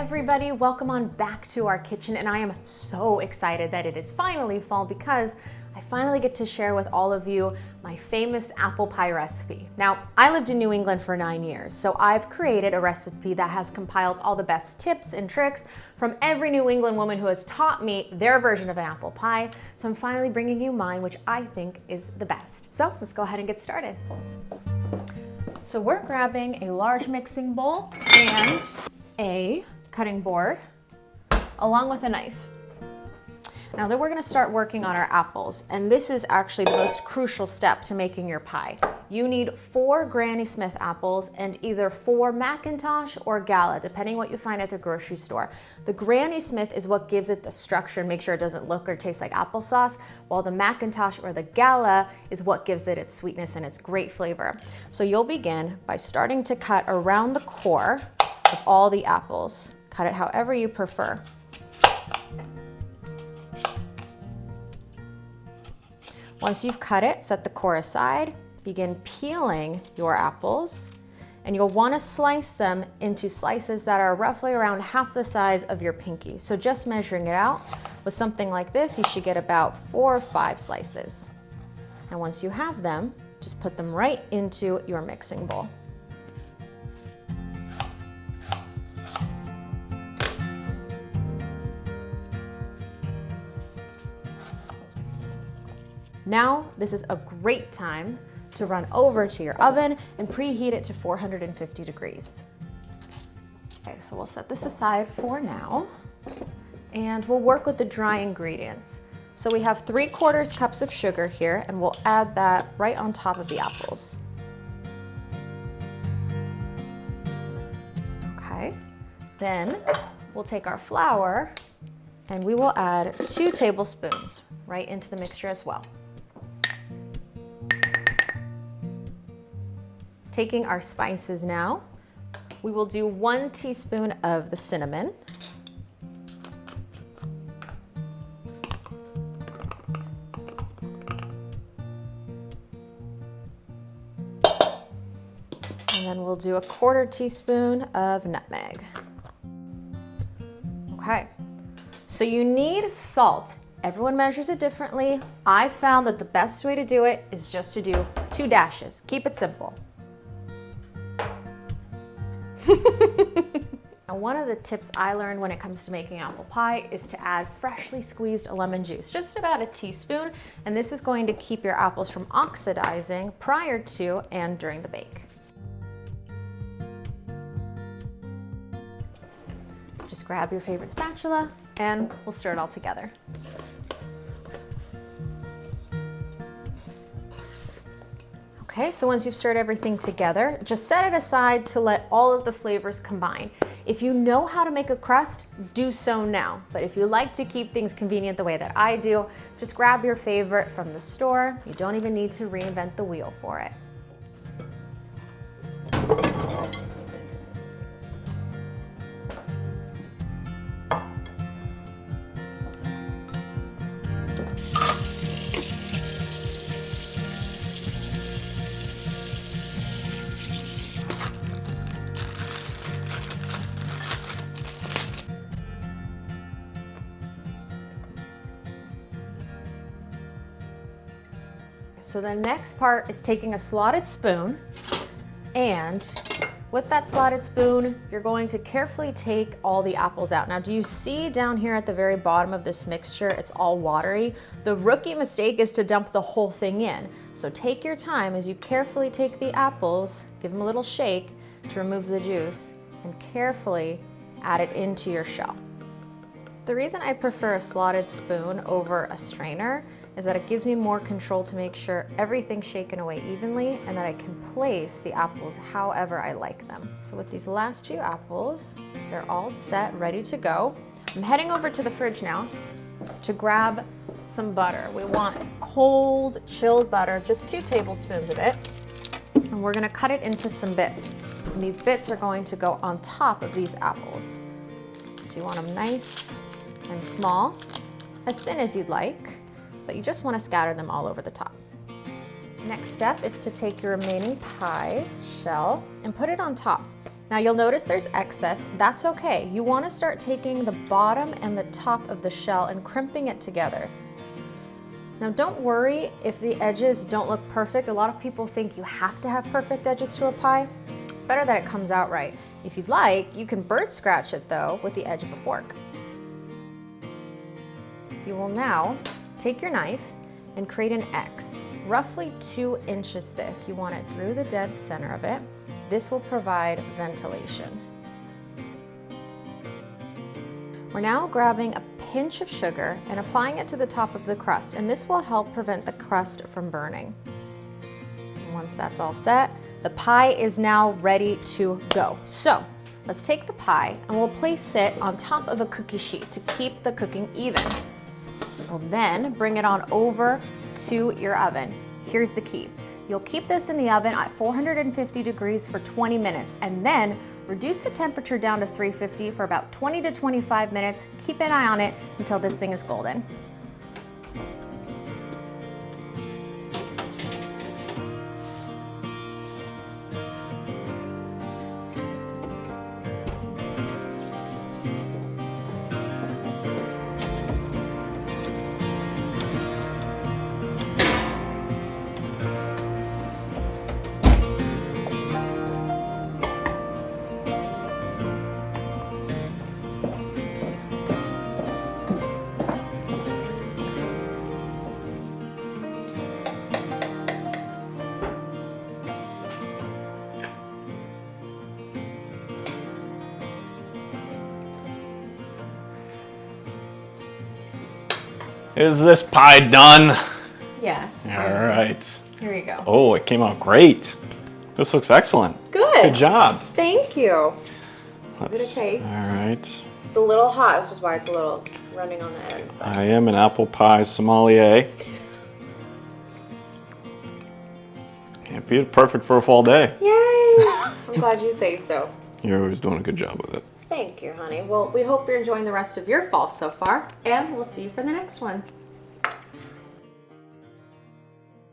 everybody, welcome on back to our kitchen, and I am so excited that it is finally fall because I finally get to share with all of you my famous apple pie recipe. Now, I lived in New England for 9 years, so I've created a recipe that has compiled all the best tips and tricks from every New England woman who has taught me their version of an apple pie. So I'm finally bringing you mine, which I think is the best. So let's go ahead and get started. So we're grabbing a large mixing bowl and a cutting board, along with a knife. Now then we're gonna start working on our apples, and this is actually the most crucial step to making your pie. You need 4 Granny Smith apples and either 4 Macintosh or Gala, depending what you find at the grocery store. The Granny Smith is what gives it the structure and make sure it doesn't look or taste like applesauce, while the Macintosh or the Gala is what gives it its sweetness and its great flavor. So you'll begin by starting to cut around the core of all the apples. Cut it however you prefer. Once you've cut it, set the core aside, begin peeling your apples, and you'll want to slice them into slices that are roughly around half the size of your pinky. So just measuring it out, with something like this, you should get about 4 or 5 slices. And once you have them, just put them right into your mixing bowl. Now, this is a great time to run over to your oven and preheat it to 450 degrees. Okay, so we'll set this aside for now, and we'll work with the dry ingredients. So we have 3/4 cups of sugar here, and we'll add that right on top of the apples. Okay, then we'll take our flour and we will add 2 tablespoons right into the mixture as well. Taking our spices now, we will do 1 teaspoon of the cinnamon, and then we'll do 1/4 teaspoon of nutmeg. Okay, so you need salt. Everyone measures it differently. I found that the best way to do it is just to do 2 dashes. Keep it simple. Now, one of the tips I learned when it comes to making apple pie is to add freshly squeezed lemon juice, just about a teaspoon, and this is going to keep your apples from oxidizing prior to and during the bake. Just grab your favorite spatula and we'll stir it all together. Okay, so once you've stirred everything together, just set it aside to let all of the flavors combine. If you know how to make a crust, do so now. But if you like to keep things convenient the way that I do, just grab your favorite from the store. You don't even need to reinvent the wheel for it. So the next part is taking a slotted spoon, and with that slotted spoon, you're going to carefully take all the apples out. Now, do you see down here at the very bottom of this mixture, it's all watery? The rookie mistake is to dump the whole thing in. So take your time as you carefully take the apples, give them a little shake to remove the juice, and carefully add it into your shell. The reason I prefer a slotted spoon over a strainer is that it gives me more control to make sure everything's shaken away evenly and that I can place the apples however I like them. So with these last few apples, they're all set, ready to go. I'm heading over to the fridge now to grab some butter. We want cold, chilled butter, just 2 tablespoons of it. And we're gonna cut it into some bits. And these bits are going to go on top of these apples. So you want them nice and small, as thin as you'd like, but you just want to scatter them all over the top. Next step is to take your remaining pie shell and put it on top. Now you'll notice there's excess. That's okay. You want to start taking the bottom and the top of the shell and crimping it together. Now don't worry if the edges don't look perfect. A lot of people think you have to have perfect edges to a pie. It's better that it comes out right. If you'd like, you can bird scratch it though with the edge of a fork. You will now take your knife and create an X, roughly 2 inches thick. You want it through the dead center of it. This will provide ventilation. We're now grabbing a pinch of sugar and applying it to the top of the crust, and this will help prevent the crust from burning. And once that's all set, the pie is now ready to go. So let's take the pie and we'll place it on top of a cookie sheet to keep the cooking even. We'll then bring it on over to your oven. Here's the key. You'll keep this in the oven at 450 degrees for 20 minutes and then reduce the temperature down to 350 for about 20 to 25 minutes. Keep an eye on it until this thing is golden. Is this pie done? Yes. All right. Here you go. Oh, it came out great. This looks excellent. Good. Good job. Thank you. Let's, Give it a taste. All right. It's a little hot, which is why it's a little running on the end. I am an apple pie sommelier. Can't beat it. Perfect for a fall day. Yay! I'm glad you say so. You're always doing a good job with it. Thank you, honey. Well, we hope you're enjoying the rest of your fall so far, and we'll see you for the next one.